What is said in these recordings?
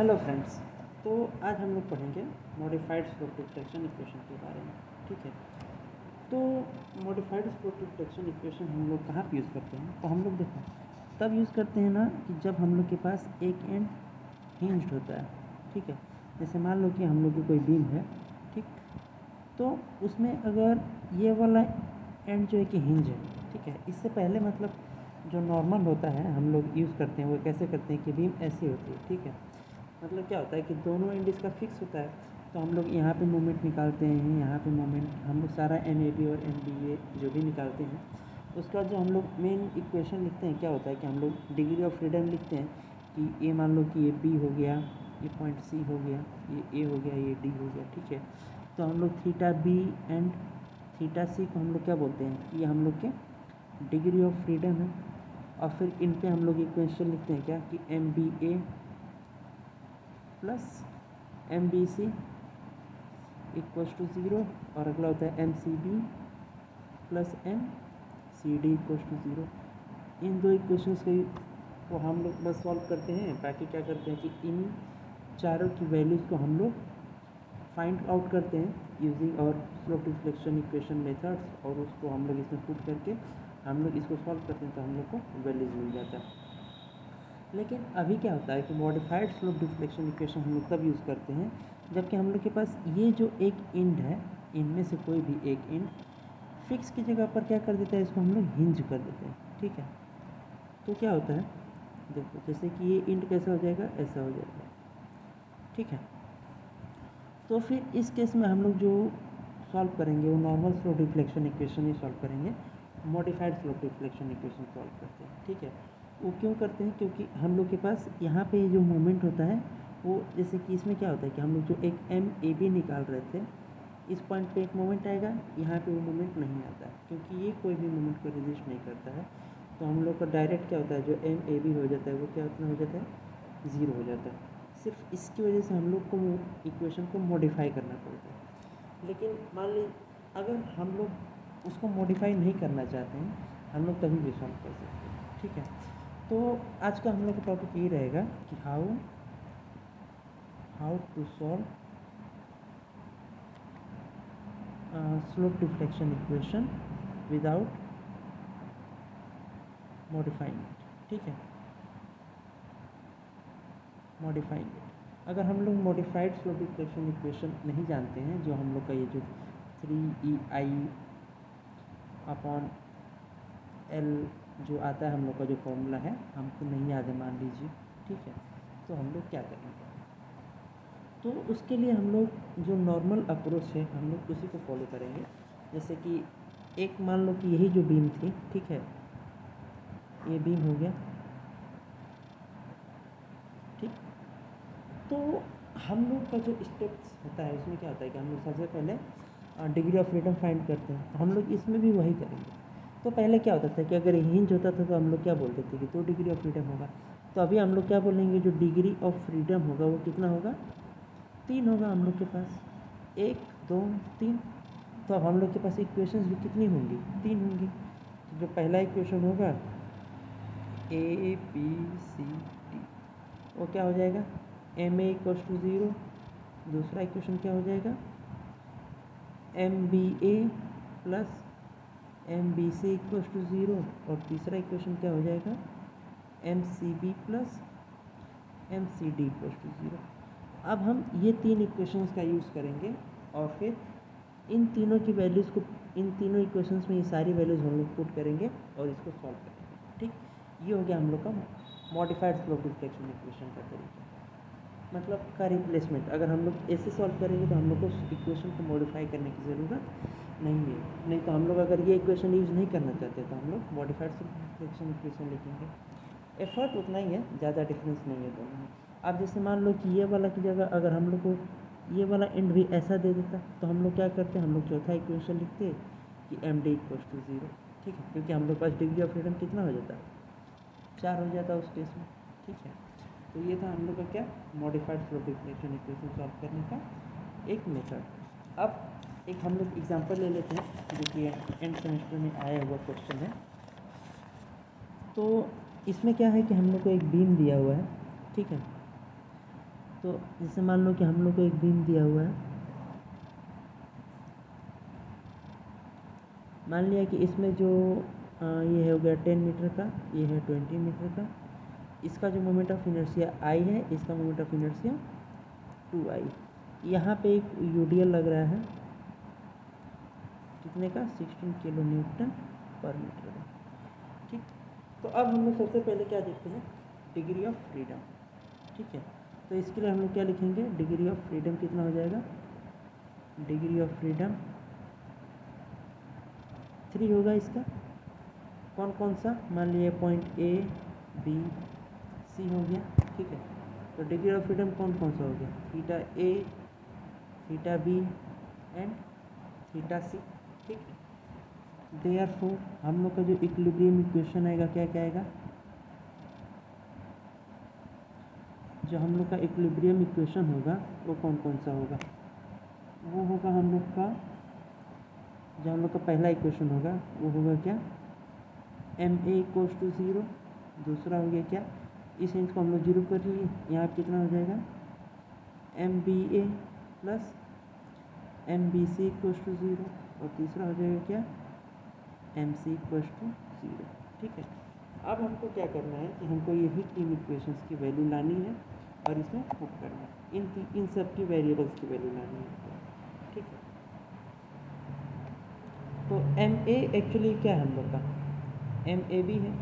Hello friends. तो आज हम लोग पढ़ेंगे मॉडिफाइड स्लोप डिफ्लेक्शन इक्वेशन के बारे में। ठीक है, तो मॉडिफाइड स्लोप डिफ्लेक्शन इक्वेशन हम लोग कहाँ पे यूज़ करते हैं? तो हम लोग देखो तब यूज़ करते हैं ना कि जब हम लोग के पास एक एंड हिंज्ड होता है। ठीक है, जैसे मान लो कि हम लोग की कोई बीम है, ठीक, तो उसमें अगर ये वाला एंड जो है कि हिंज है, ठीक है, इससे पहले मतलब जो नॉर्मल होता है हम लोग यूज़ करते हैं वो कैसे करते हैं कि बीम ऐसी होती है। ठीक है, मतलब क्या होता है कि दोनों एंड इसका फिक्स होता है, तो हम लोग यहाँ पे मोमेंट निकालते हैं, यहाँ पे मोमेंट हम लोग सारा MAB और MBA जो भी निकालते हैं। उसका जो हम लोग मेन इक्वेशन लिखते हैं क्या होता है कि हम लोग डिग्री ऑफ फ्रीडम लिखते हैं कि ये मान लो कि ये B हो गया, ये पॉइंट C हो गया, ये A हो गया, ये D हो गया। ठीक है, तो हम लोग theta B and theta C को हम लोग क्या बोलते हैं कि ये हम लोग के डिग्री ऑफ फ्रीडम है। और फिर इन पे हम लोग इक्वेशन लिखते हैं क्या कि MBA plus MBC equals to 0, और अगला होता है MCB plus MCD equals to 0। इन दो इक्वेशंस को हम लोग बस सॉल्व करते हैं। बाकी क्या करते हैं कि इन चारों की वैल्यूज़ को हम लोग फाइंड आउट करते हैं यूजिंग और स्लोप डिफ्लेक्शन इक्वेशन मेथड्स, और उसको हम लोग इसमें पुट करके हम लोग इसको सॉल्व करते हैं तो हम लोग को वैल्यूज़ मिल जाता है। लेकिन अभी क्या होता है कि मॉडिफाइड स्लोप डिफ्लेक्शन इक्वेशन हम लोग तब यूज़ करते हैं जबकि हम लोग के पास ये जो एक एंड है, इनमें से कोई भी एक एंड फिक्स की जगह पर क्या कर देता है, इसको हम लोग हिंज कर देते हैं। ठीक है, तो क्या होता है देखो, जैसे कि ये एंड कैसा हो जाएगा, ऐसा हो जाएगा। ठीक है, तो फिर इस केस में हम लोग जो सॉल्व करेंगे वो नॉर्मल स्लोप डिफ्लेक्शन इक्वेशन ही सॉल्व करेंगे, modified slope deflection equation solve करते हैं। ठीक है, वो क्यों करते हैं, क्योंकि हम लोग के पास यहाँ पे जो मोमेंट होता है वो, जैसे कि इसमें क्या होता है कि हम लोग जो एक MAB निकाल रहे थे, इस पॉइंट पे एक मोमेंट आएगा, यहाँ पे वो मोमेंट नहीं आता है क्योंकि ये कोई भी मोमेंट को रेजिस्ट नहीं करता है। तो हम लोग का डायरेक्ट क्या होता है, जो MAB हो जाता है वो क्या उतना हो जाता है, 0 हो जाता है। सिर्फ इसकी वजह से हम लोग को इक्वेशन को मॉडिफाई करना पड़ता है। लेकिन मान लीजिए अगर हम लोग उसको मॉडिफाई नहीं करना चाहते हैं, हम लोग तभी भी सॉल्व कर सकते हैं। ठीक है, तो आज का हम लोग का टॉपिक ये रहेगा कि how to solve slope deflection equation without modifying it. ठीक है, मॉडिफाइंग इट, अगर हम लोग मॉडिफाइड स्लोप डिफ्लेक्शन इक्वेशन नहीं जानते हैं, जो हम लोग का ये जो 3EI अपॉन L जो आता है हम लोग का जो फॉर्मूला है, हमको नहीं याद है मान लीजिए। ठीक है, तो हम लोग क्या करेंगे, तो उसके लिए हम लोग जो नॉर्मल अप्रोच है हम लोग उसी को फॉलो करेंगे। जैसे कि एक मान लो कि यही जो बीम थी, ठीक है, ये बीम हो गया। ठीक, तो हम लोग का जो स्टेप्स होता है उसमें क्या होता है कि हम लोग सबसे पहले डिग्री ऑफ फ्रीडम फाइंड करते हैं, तो हम लोग इसमें भी वही करेंगे। तो पहले क्या होता था कि अगर हिंज होता था तो हम लोग क्या बोलते थे कि 2 डिग्री ऑफ फ्रीडम होगा। तो अभी हम लोग क्या बोलेंगे, जो डिग्री ऑफ फ्रीडम होगा वो कितना होगा, 3 होगा हम लोग के पास, 1 2 3। तो अब हम लोग के पास इक्वेशंस भी कितनी होंगी, 3 होंगी। तो जो पहला इक्वेशन होगा ABCD, वो क्या हो जाएगा, MA इक्वल्स टू 0। दूसरा इक्वेशन क्या हो जाएगा, MBA plus MBC equals to 0। और तीसरा इक्वेशन क्या हो जाएगा, MCB plus MCD equals to 0। अब हम ये 3 इक्वेशंस का यूज़ करेंगे और फिर इन तीनों की वैल्यूज़ को, इन तीनों इक्वेशंस में ये सारी वैल्यूज़ हम लोग पुट करेंगे और इसको सॉल्व करेंगे। ठीक, ये हो गया हम लोग का मॉडिफाइड स्लोप डिफ्लेक्शन इक्वेशन का तरीका, मतलब का रिप्लेसमेंट। अगर हम लोग ऐसे सॉल्व करेंगे तो हम लोग को इक्वेशन को मॉडिफाई करने की ज़रूरत नहीं है। नहीं तो हम लोग अगर ये इक्वेशन यूज़ नहीं करना चाहते तो हम लोग मॉडिफाइड स्लोप डिफ्लेक्शन इक्वेशन लिखेंगे। एफर्ट उतना ही है, ज़्यादा डिफरेंस नहीं है दोनों में। अब जैसे मान लो कि ये वाला की जगह अगर हम लोग को ये वाला एंड भी ऐसा दे देता तो हम लोग क्या करते, हम लोग चौथा इक्वेशन लिखते कि MD इक्वल्स टू 0। ठीक है, क्योंकि हम लोग पास डिग्री ऑफ फ्रीडम कितना हो जाता, 4 हो जाता उस केस में। ठीक है, तो ये था हम लोग का क्या, modified slope deflection equation solve करने का एक मेथड। अब एक हम लोग एग्जांपल ले लेते हैं जो कि एंड सेमेस्टर में आया हुआ क्वेश्चन है। तो इसमें क्या है कि हम लोग को एक बीम दिया हुआ है। ठीक है, तो जैसे मान लो कि हम लोग को एक बीम दिया हुआ है, मान लिया कि इसमें जो ये हो गया 10 मीटर का, ये है 20 मीटर का, इसका जो मोमेंट ऑफ इनर्शिया आई है, इसका मोमेंट ऑफ इनर्शिया 2i। यहाँ पे एक यूडीएल लग रहा है कितने का, 16 किलो न्यूटन पर मीटर का। ठीक, तो अब हम लोग सबसे पहले क्या देखते हैं, डिग्री ऑफ फ्रीडम। ठीक है, तो इसके लिए हम लोग क्या लिखेंगे, डिग्री ऑफ फ्रीडम कितना हो जाएगा, डिग्री ऑफ फ्रीडम 3 होगा। इसका कौन कौन सा, मान लीजिए पॉइंट ए बी सी हो गया। ठीक है, तो डिग्री ऑफ फ्रीडम कौन कौन सा हो गया, theta A, theta B and theta C. ठीक है, देयरफॉर हम लोग का जो इक्विलिब्रियम इक्वेशन आएगा क्या क्या आएगा, जो हम लोग का इक्विलिब्रियम इक्वेशन होगा वो कौन कौन सा होगा, वो होगा हम लोग का, जो हम लोग का पहला इक्वेशन होगा वो होगा क्या, एम ए इक्वल्स टू 0। दूसरा हो गया क्या, इस इंच को हम लोग 0 कर लिए, यहाँ कितना हो जाएगा, M B A plus M B C equals to 0। और तीसरा हो जाएगा क्या, एम सी इक्वल्स टू 0। ठीक है, अब हमको क्या करना है कि हमको यही 3 इक्वेशंस की वैल्यू लानी है और इसमें पुट करना है, इन सब की वेरिएबल्स की वैल्यू लानी है। ठीक है, तो एम ए एक्चुअली क्या है हम लोग का, एम ए बी है,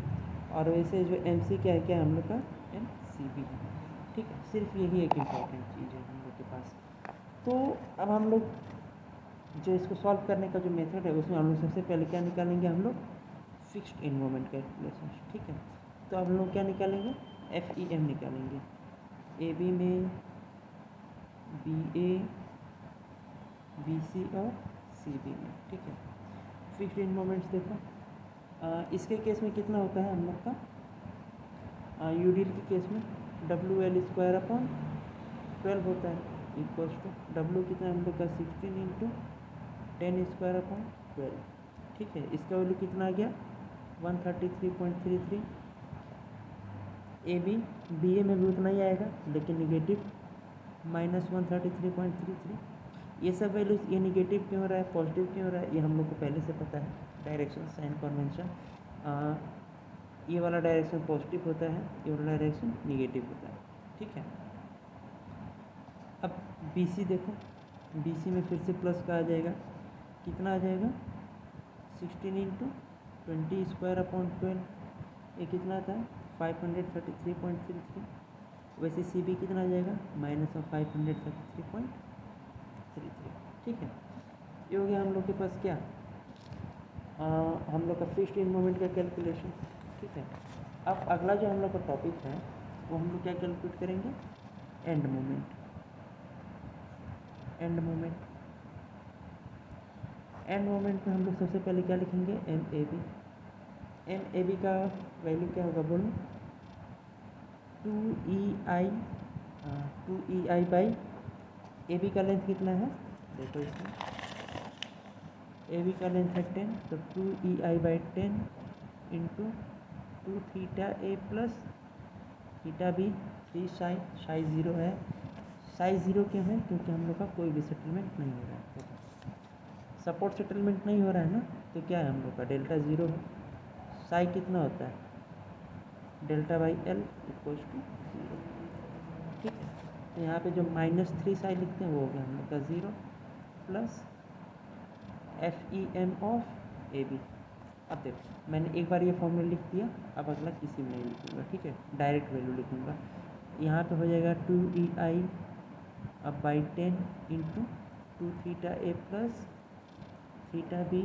और वैसे जो एम सी क्या है, क्या हम लोग का एम सी बी है। ठीक है, सिर्फ यही एक इम्पॉर्टेंट चीज़ है हम लोग के पास। तो अब हम लोग जो इसको सॉल्व करने का जो मेथड है उसमें हम लोग सबसे पहले क्या निकालेंगे, हम लोग फिक्स्ड इन मोमेंट कैलकुलेशन। ठीक है, तो अब हम लोग क्या निकालेंगे, एफ ई एम निकालेंगे, ए बी में बी ए बी सी और सी बी में। ठीक है, फिक्स्ड इन मोमेंट्स देखो, इसके केस में कितना होता है हम लोग का, यूडीएल के केस में डब्ल्यू एल स्क्वायर अपॉन 12 होता है, इक्वल्स टू डब्ल्यू कितना है हम लोग का 16 इंटू 10 स्क्वायर अपॉन 12। ठीक है, इसका वैल्यू कितना आ गया 133.33। ए बी ए में भी उतना ही आएगा लेकिन निगेटिव, -133.33। ये सब वैल्यूज, ये निगेटिव क्यों हो रहा है, पॉजिटिव क्यों हो रहा है, ये हम लोग को पहले से पता है, डायरेक्शन साइन कन्वेंशन। ये वाला डायरेक्शन पॉजिटिव होता है, ये वाला डायरेक्शन निगेटिव होता है। ठीक है, अब बी सी देखो, बी सी में फिर से प्लस का आ जाएगा, कितना आ जाएगा 16 इंटू 20 स्क्वायर अपॉन 12। ये कितना आता है 533.33। वैसे सी बी कितना आ जाएगा -533.33। ठीक है, ये हो गया हम लोग के पास क्या, हम लोग का फिक्स्ड इन मोमेंट का कैलकुलेशन। ठीक है, अब अगला जो हम लोग का टॉपिक है वो हम लोग क्या कैलकुलेट करेंगे, end moment. End moment, end moment में हम लोग सबसे पहले क्या लिखेंगे, M A B. M A B का वैल्यू क्या होगा बोलो, 2EI बाई ए बी का लेंथ कितना है, देखो इसमें ए बी का लेंथ है 10, तो 2EI by 10 into 2 theta A plus theta B 3 psi 0 है। साई 0 क्यों है, क्योंकि हम लोग का कोई भी सेटलमेंट नहीं हो रहा है, सपोर्ट सेटलमेंट नहीं हो रहा है ना, तो क्या है हम लोग का डेल्टा 0 है। साई कितना होता है, delta by L equals to 0। ठीक है, तो यहाँ पे जो -3 साई लिखते हैं वो हो गया हम लोग का 0 plus F E M of A B. अब देखो मैंने एक बार ये फॉर्मूला लिख दिया, अब अगला किसी में नहीं लिखूँगा। ठीक है, डायरेक्ट वैल्यू लिखूँगा, यहाँ पे हो जाएगा 2EI अब by 10 into 2 theta A plus theta B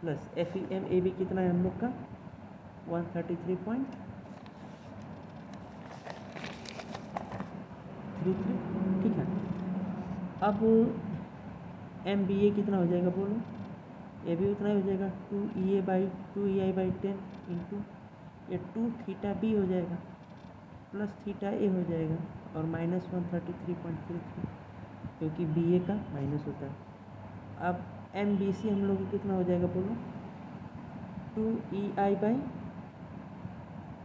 plus F E M A B कितना है हम लोग का 133.33। ठीक है, अब एम बी ए कितना हो जाएगा बोलो, ए भी उतना ही हो जाएगा 2 ई आई बाई 10 इंटू ये 2 थीटा बी हो जाएगा प्लस थीटा ए हो जाएगा और -133.33, क्योंकि बी ए का माइनस होता है। अब एम बी सी हम लोग को कितना हो जाएगा बोलो, 2EI बाई,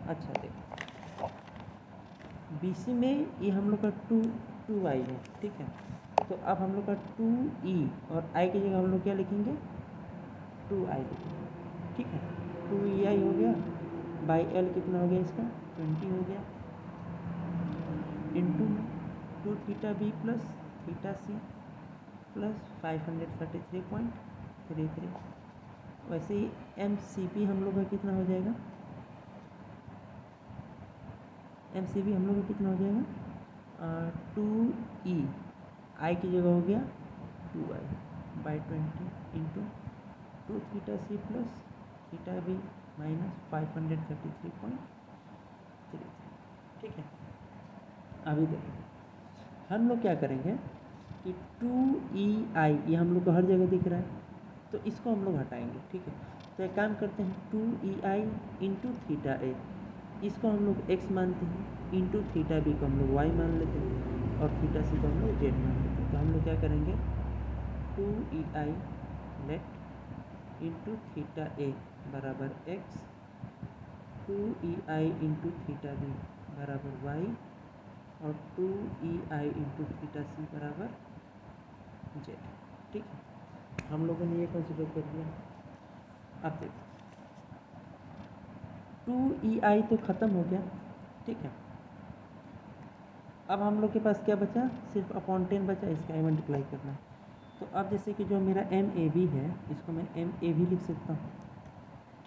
अच्छा देखो बी सी में ये हम लोग का 2i है, ठीक है। तो अब हम लोग का 2e और i की जगह हम लोग क्या लिखेंगे, 2i लिखेंगे, ठीक है। 2ei हो गया बाई एल कितना हो गया इसका 20 हो गया, इंटू में 2 theta B plus theta C plus 533.33। वैसे ही एम सी पी हम लोग का कितना हो जाएगा, एम सी पी हम लोग का कितना हो जाएगा 2e, आई की जगह हो गया 2i by 20 into 2 theta C plus theta B minus 533.33, ठीक है। अभी देखो हम लोग क्या करेंगे कि 2ei ये हम लोग को हर जगह दिख रहा है, तो इसको हम लोग हटाएंगे, ठीक है। तो एक काम करते हैं 2ei इंटू थीटा ए, इसको हम लोग x मानते हैं, इंटू थीटा बी को हम लोग y मान लेते हैं और थीटा सी को हम लोग z मान लेते हैं। तो हम लोग क्या करेंगे 2ei लेट इंटू थीटा ए बराबर x, 2ei into theta B बराबर y और 2ei इंटू थीटा सी बराबर z, ठीक है। हम लोगों ने ये कंसिडर कर लिया। अब देखो 2ei तो ख़त्म हो गया, ठीक है। अब हम लोग के पास क्या बचा, सिर्फ अपॉन 10 बचा, इसका आई मल्टीप्लाई करना है। तो अब जैसे कि जो मेरा एम ए बी है इसको मैं एम ए भी लिख सकता हूँ,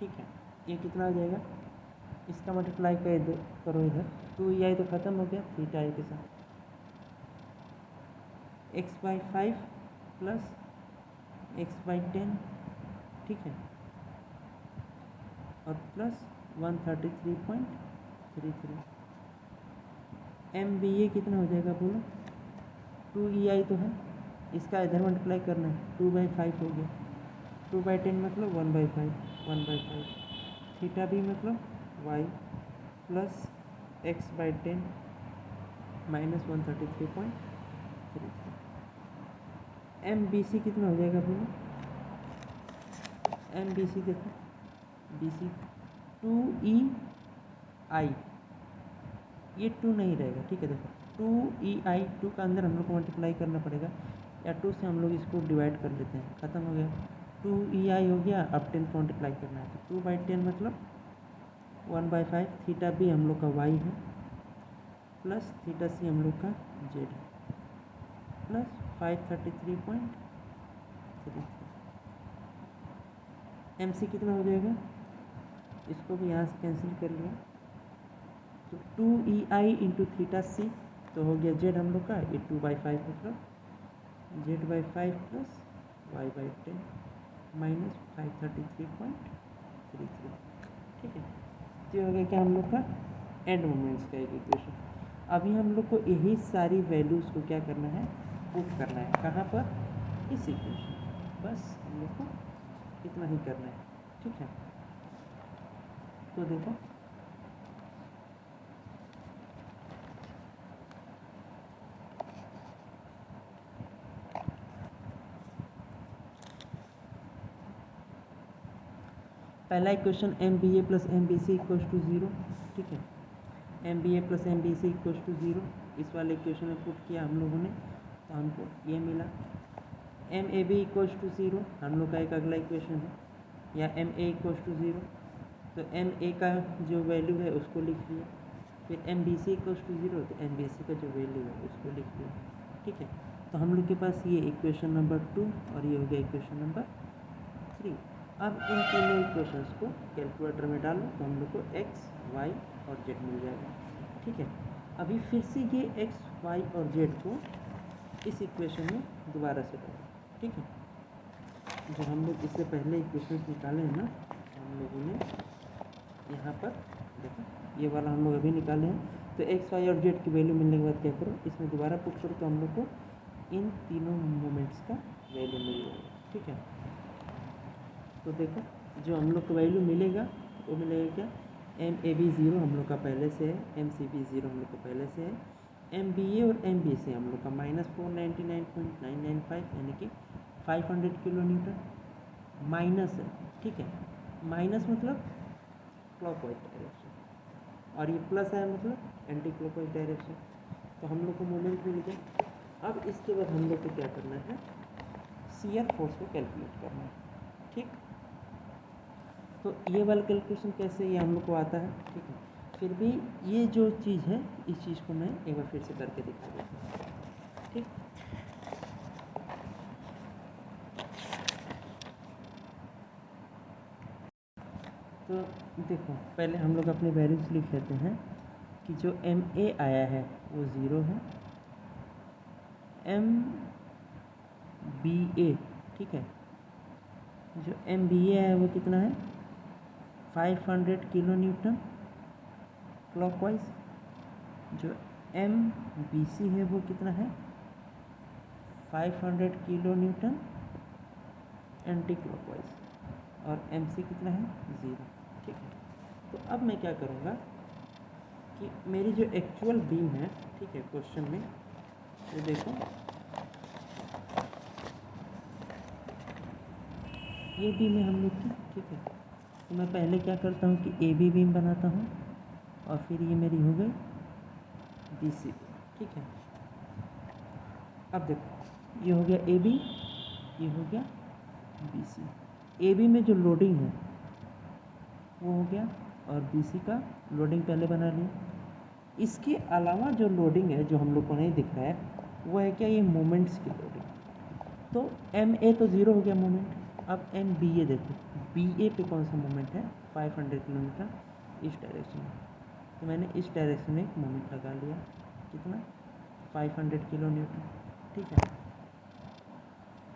ठीक है। ये कितना आ जाएगा, इसका मल्टीप्लाई कर दो करो इधर, 2ei तो ख़त्म हो गया थीटा ए के साथ, x/5 प्लस x/10, ठीक है, और प्लस 133.33। एम बी ए कितना हो जाएगा बोलो, 2ei तो है, इसका इधर मल्टीप्लाई करना है, 2/5 हो गया, 2/10 मतलब 1/5, 1/5 थीटा बी मतलब y plus x/10 minus 133.33। M B C कितना हो जाएगा बोलो, एम बी सी देखो, बी सी 2ei, ये 2 नहीं रहेगा, ठीक है। देखो 2ei 2 का अंदर हम लोग को मल्टीप्लाई करना पड़ेगा, या 2 से हम लोग इसको डिवाइड कर लेते हैं, ख़त्म हो गया 2ei हो गया। अब 10 को मल्टीप्लाई करना है, तो 2/10 मतलब 1/5, थीटा बी हम लोग का y है प्लस थीटा सी हम लोग का z है प्लस 533.33। एम सी कितना हो जाएगा, इसको भी यहाँ से कैंसिल कर लिया, तो 2ei इंटू थीटा सी तो हो गया z हम लोग का, ये 2/5 मतलब z/5 प्लस y/10 माइनस 533.33, ठीक है। ये हो गया क्या हम लोग का एंड मोमेंट्स का एक इक्वेशन। अभी हम लोग को यही सारी वैल्यूज़ को क्या करना है, पुट करना है, कहाँ पर, इस इक्वेशन, बस हम लोग को इतना ही करना है, ठीक है। तो देखो पहला equation M B A plus M B C equals to 0, ठीक है। M B A plus M B C equals to 0 इस वाले इक्वेशन में पुट किया हम लोगों ने, तो हमको ये मिला। M A B equals to 0 हम लोग का एक अगला इक्वेशन है, या एम ए इक्वल्स टू 0, तो एम ए का जो वैल्यू है उसको लिख लिया, फिर M B C equals to 0 तो एम बी सी का जो वैल्यू है उसको लिख लिया, ठीक है। तो हम लोग के पास ये इक्वेशन नंबर 2 और ये हो गया इक्वेशन नंबर 3। अब इन तीनों इक्वेशंस को कैलकुलेटर में डालो तो हम लोग को x, y और z मिल जाएगा, ठीक है। अभी फिर से ये x, y और z को इस इक्वेशन में दोबारा से डालो, ठीक है। जो हम लोग इससे पहले इक्वेशंस निकाले हैं ना, हम लोगों ने यहाँ पर देखो ये वाला हम लोग अभी निकाले हैं, तो x, y और z की वैल्यू मिलने के बाद क्या करो, इसमें दोबारा पुट करो तो हम लोग को इन तीनों मोमेंट्स का वैल्यू मिल जाएगा, ठीक है। तो देखो जो हम लोग को वैल्यू मिलेगा वो मिलेगा क्या, एम ए बी 0 हम लोग का पहले से है, एम सी बी 0 हम लोग का पहले से है, एम बी ए और एम बी सी हम लोग का -499.995 यानी कि 500 किलो न्यूटन माइनस है, ठीक है। माइनस मतलब क्लॉकवाइज डायरेक्शन और ये प्लस है मतलब एंटी क्लॉकवाइज डायरेक्शन। तो तो हम लोग को मोमेंट मिल गया। अब इसके बाद हम लोग को क्या करना है, शियर फोर्स को कैलकुलेट करना है। ठीक, तो ये वाला कैलकुलेशन कैसे, ये हम लोग को आता है। ठीक है, फिर भी ये जो चीज़ है इस चीज़ को मैं एक बार फिर से करके दिखा देता हूँ। ठीक, तो देखो पहले हम लोग अपने वैल्यूज लिख लेते हैं कि जो एम ए आया है वो 0 है, एम बी ए, ठीक है, जो एम बी ए है वो कितना है 500 किलो न्यूटन क्लॉकवाइज, जो एम बी सी है वो कितना है 500 किलो न्यूटन एंटी क्लॉकवाइज, और एम सी कितना है 0। ठीक है, तो अब मैं क्या करूँगा कि मेरी जो एक्चुअल बीम है, ठीक है, क्वेश्चन में ये देखो ये बीम है हम लोग की। ठीक है, तो मैं पहले क्या करता हूँ कि ए बी बीम बनाता हूँ और फिर ये मेरी हो गई बी सी। ठीक है, अब देखो ये हो गया ए बी, ये हो गया बी सी। ए बी में जो लोडिंग है वो हो गया, और बी सी का लोडिंग पहले बना लिया। इसके अलावा जो लोडिंग है जो हम लोग को नहीं दिख रहा है वो है क्या, ये मोमेंट्स की लोडिंग। तो एम ए तो 0 हो गया मोमेंट। अब एम बी ए देखो, बी ए पे कौन सा मोमेंट है 500 किलोमीटर इस डायरेक्शन में, तो मैंने इस डायरेक्शन में एक मोमेंट लगा लिया, कितना 500 किलो न्यूटन। ठीक है,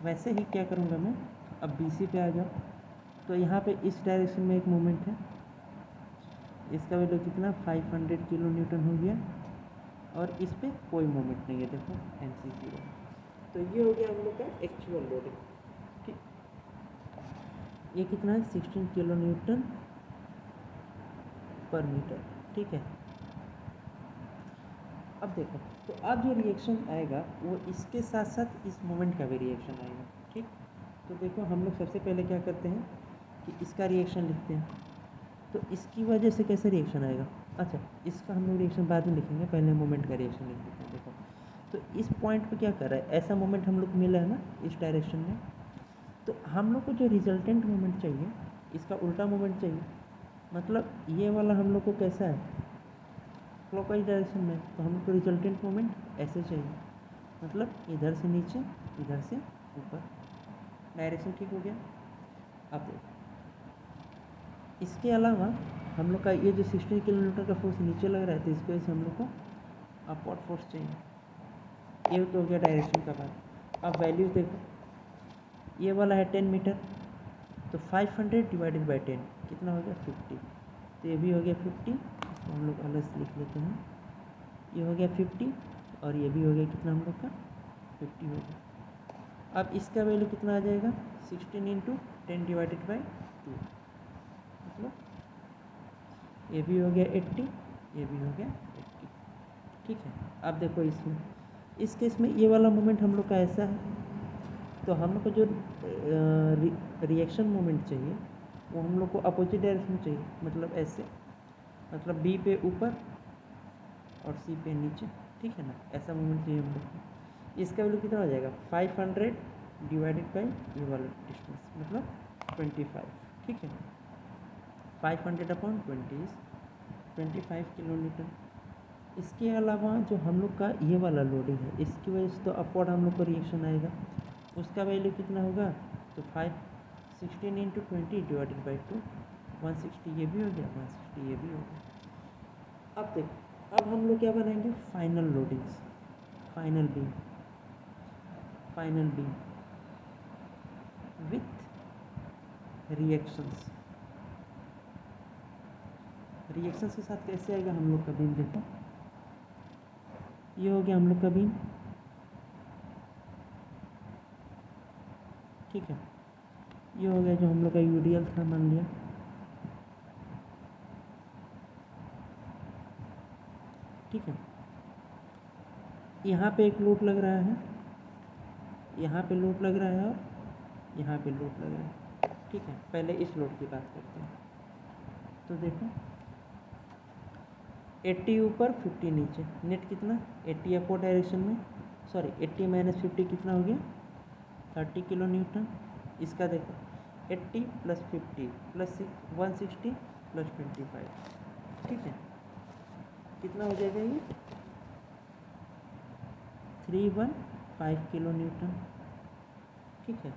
वैसे ही क्या करूँगा मैं, अब बी सी पे आ जाओ, तो यहाँ पे इस डायरेक्शन में एक मोमेंट है, इसका वैल्यू कितना 500 किलो न्यूटन हो गया, और इस पर कोई मोमेंट नहीं है, देखो एम सी 0। तो ये हो गया हम लोग का एक्चुअल लोडिंग। ठीक, ये कितना है 16 किलो न्यूटन पर मीटर। ठीक है, अब देखो, तो अब जो रिएक्शन आएगा वो इसके साथ साथ इस मोमेंट का भी रिएक्शन आएगा। ठीक, तो देखो हम लोग सबसे पहले क्या करते हैं कि इसका रिएक्शन लिखते हैं, तो इसकी वजह से कैसे रिएक्शन आएगा, अच्छा इसका हम लोग रिएक्शन बाद में लिखेंगे, पहले मोमेंट का रिएक्शन लिख देते हैं। देखो तो इस पॉइंट पे क्या कर रहा है, ऐसा मोमेंट हम लोग को मिला है ना इस डायरेक्शन में, तो हम लोग को जो रिजल्टेंट मोमेंट चाहिए इसका उल्टा मोमेंट चाहिए, मतलब ये वाला हम लोग को कैसा है क्लॉकवाइज डायरेक्शन में, तो हम लोग को रिजल्टेंट मोमेंट ऐसे चाहिए, मतलब इधर से नीचे इधर से ऊपर, डायरेक्शन ठीक हो गया। अब देखो इसके अलावा हम लोग का ये जो 16 किलोमीटर का फोर्स नीचे लग रहा है, तो इसकी वजह से हम लोग को अपवर्ड फोर्स चाहिए। ये तो हो गया डायरेक्शन का बात। अब वैल्यू देखो, ये वाला है 10 मीटर, तो 500 डिवाइडेड बाई 10 कितना हो गया 50, तो ये भी हो गया 50, इसको हम लोग अलग से लिख लेते हैं, ये हो गया 50 और ये भी हो गया कितना हम लोग का 50 हो गया। अब इसका वैल्यू कितना आ जाएगा 16 इंटू 10 डिवाइडेड बाई 2, मतलब ये भी हो गया 80, ये भी हो गया 80। ठीक है, अब देखो इसमें इस केस में ये वाला मोमेंट हम लोग का ऐसा है, तो हम लोग को जो रिएक्शन मोमेंट चाहिए वो हम लोग को अपोजिट डायरेक्शन में चाहिए, मतलब ऐसे, मतलब बी पे ऊपर और सी पे नीचे। ठीक है ना, ऐसा मोमेंट चाहिए हम लोग को। इसका वैल्यू कितना हो जाएगा 500 डिवाइडेड बाई ये वाला डिस्टेंस, मतलब 25। ठीक है, 500 अपॉन 20 25 किलो न्यूटन। इसके अलावा जो हम लोग का ये वाला लोडिंग है इसकी वजह से तो अपवर्ड हम लोग को रिएक्शन आएगा, उसका वैल्यू कितना होगा, तो 516 इंटू 20 डिवाइडेड बाई 2 160, ये भी हो गया 160, ये भी हो गया। अब देखो, अब हम लोग क्या बनाएंगे final loadings, final beam, final beam width reactions, reactions के साथ कैसे आएगा हम लोग का बीम, देखो ये हो गया हम लोग का बीम। ठीक है, ये हो गया जो हम लोग का यूडीएल था मान लिया। ठीक है, यहाँ पे एक लोड लग रहा है, यहाँ पे लोड लग रहा है और यहाँ पे लोड लग रहा है। ठीक है, पहले इस लोड की बात करते हैं, तो देखो 80 ऊपर 50 नीचे, नेट कितना 80 अपोर डायरेक्शन में, सॉरी 80 माइनस 50 कितना हो गया 30 किलो न्यूटन। इसका देखो 80 प्लस 50 प्लस 160 प्लस 25, ठीक है, कितना हो जाएगा ये 315 किलो न्यूटन, ठीक है।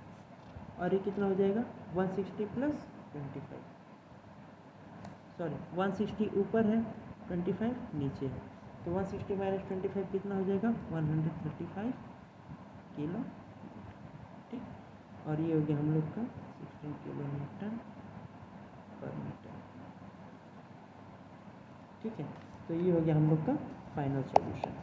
और ये कितना हो जाएगा 160 प्लस 25, सॉरी 160 ऊपर है 25 नीचे है, तो 160 माइनस 25 कितना हो जाएगा 135 किलो, ठीक। और ये हो गया हम लोग का 16 किलो न्यूटन पर मीटर, ठीक है। तो ये हो गया हम लोग का फाइनल सॉल्यूशन।